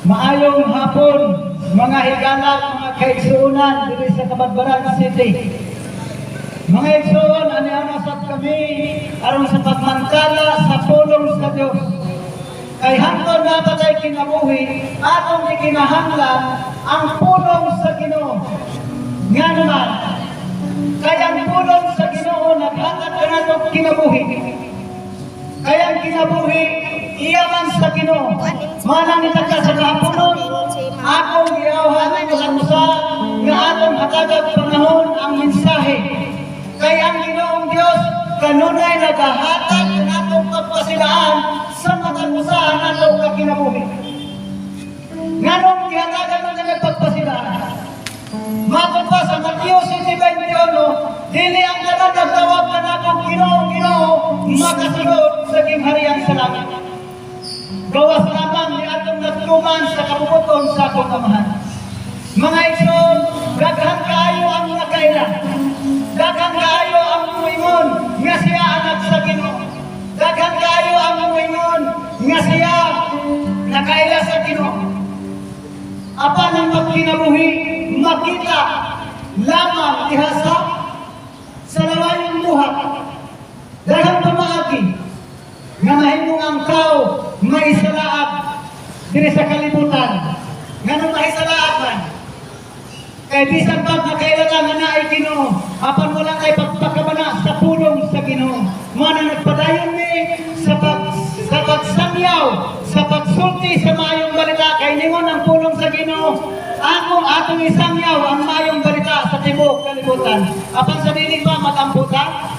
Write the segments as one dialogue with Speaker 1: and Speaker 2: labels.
Speaker 1: Maayong hapon, mga higala, mga kaigsuunan dito sa Kabadbaran City. Mga igsuon, anianasat kami aron sa pagmantala sa pulong sa Diyos. Kay hangtod na patay kinabuhi, atong ikinahanglan ang pulong sa Ginoo. Nga naman, kaya ang pulong sa Ginoo naghatag ka nato kinabuhi. Kaya ang kinabuhi, iyaman sa Ginoo. Manang nitagka sa kahaponon, akong iawhan ang kasamusa nga atong hatagag panahon ang mensahe. Kaya ang Ginoong Diyos kanunay nagahatag ng atong pagpasilaan sa matagusahan atong kakinabuhi. Nganong gihatagan ng nagpagpasilaan? Matod pa sa Mateo 7:21, dili ang tanan nagtawag na akong Ginoo, makasunod sa gingharian sa langit. Gawas lamang ni atong nagtuman sa kabubuton sa akong amahan. Mga igsoon, daghan kaayo ang nakaila. Daghan kaayo ang muingon nga siya anak sa Ginoo. Daghan kaayo ang muingon nga siya nakaila sa Ginoo. Apan ang magkinabuhi, makita lamang diha sa lawayong buhat. Dahil pamaagi nga mahimong ang tao maisalaag diri sa kalibutan. Nga maisalaag man. Kay bisan pag nakailangan na ay Ginoo, apan wala kay pagpakabana sa pulong sa Ginoo. Mana nagpadayon ni sa pagsamyaw, sa pagsulti sa maayong balita kay ningon ang pulong sa Ginoo. Atong isamyaw ang maayong balita sa tibuok kalibutan. Apan sa dili ba matamputan?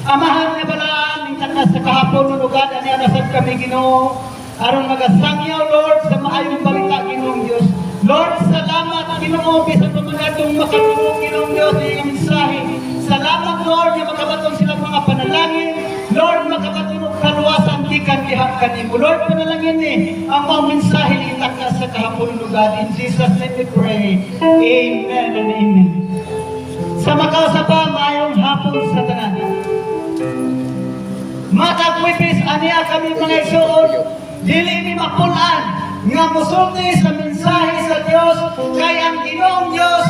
Speaker 1: Amahan nga balaan ning tanas sa kahapon ng ugad ani anasad kami Ginoo aron magasangyaw Lord sa maayong balita Ginoong Dios. Lord, salamat Ginoo bisan pa man atong makatulong Ginoong Dios sa iyang mensahe. Salamat Lord nga makabatong silang mga panalangin. Lord, makabatong kaluwasan gikan diha kanimo. Lord, panalangin ni ang mga mensahe ni tanas sa kahapon ng ugad. In Jesus name we pray. Amen and amen. Sa makausa pa maayong hapon sa tanan. Matakwipis aniya kami mga igsoon, dili ni mapulan nga musulti sa mensahe sa Dios kay ang Ginoong Dios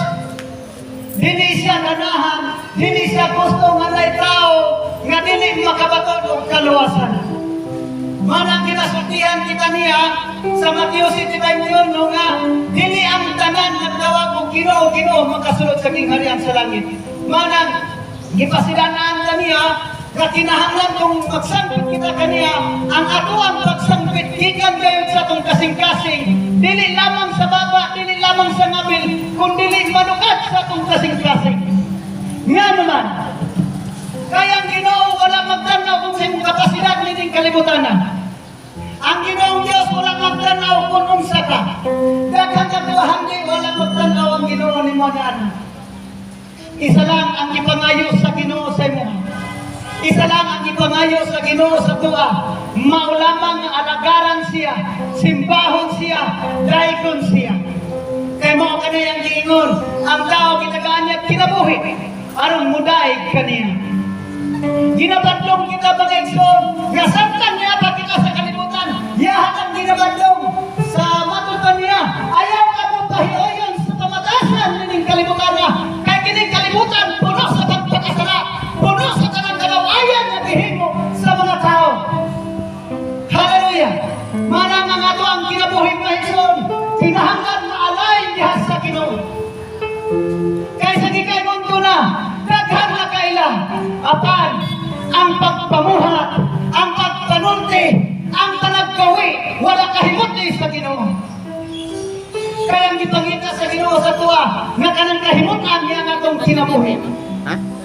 Speaker 1: dili siya ganahan, dili siya gusto nga nay tao nga dili makabaton og kaluwasan. Manang ginasultihan kita niya sa Mateo 7:21 nga dili ang tanan nagtawag og Ginoo, Ginoo makasulod sa gingharian sa langit. Manang gipasidanan kaniya nga kinahanglan kung magsambit kita kaniya ang atuang pagsangbit gikan gayud sa atong kasing-kasing dili lamang sa baba, dili lamang sa ngabil kundi dili manukad sa atong kasing-kasing. Nga naman kaya ang Ginoo wala magtanaw kung sa imong kapasidad nining kalibutan. Ang Ginoong Dios wala magtanaw kung unsa ka. Daghang katuhang di wala magtanaw ang Ginoo nimo ana. Isa lang ang ipangayo sa Ginoo sa imo. Isa lang ang ipangayo sa Ginoo sa tuwa, maulamang nga alagaran siya, simbahon siya, daikon siya. Kaya mo kaniyang giingon, ang tao ginagaan kinabuhi, aron mudaig kaniya. Ginabadlong kita mga igsoon, nga samtang niya pa kita sa kalibutan, yahat ang ginabadlong sa matutan niya, ayaw ka mo pahiyoyon sa pamatasan nining kalibutan na, kaya kining kalibutan, puno sa pagpakasala, puno sa ayan na bihimo sa mga tao. Hallelujah! Manang ang ato ang kinabuhi na igsoon, kinahanglan maalay diha sa Ginoo. Kaysa di kay mundo na, daghan na kailan, apan ang pagpamuhat, ang pagpanunti, ang panaggawi, wala kahimutli sa Ginoo. Kaya ang gipangita sa Ginoo sa tuwa, nga kanang kahimutan niya ang atong kinabuhi.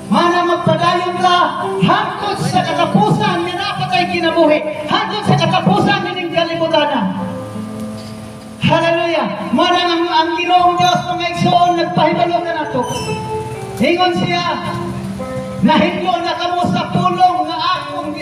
Speaker 1: Mana magpadayon ka hangtod sa katapusan nga napatay kinabuhi, hangtod sa katapusan ning kalibutan. Hallelujah! Mana ang Ginoong Dios mga igsoon nagpahibalo ka nato. Ingon siya, nahidlo na kamo sa pulong nga akong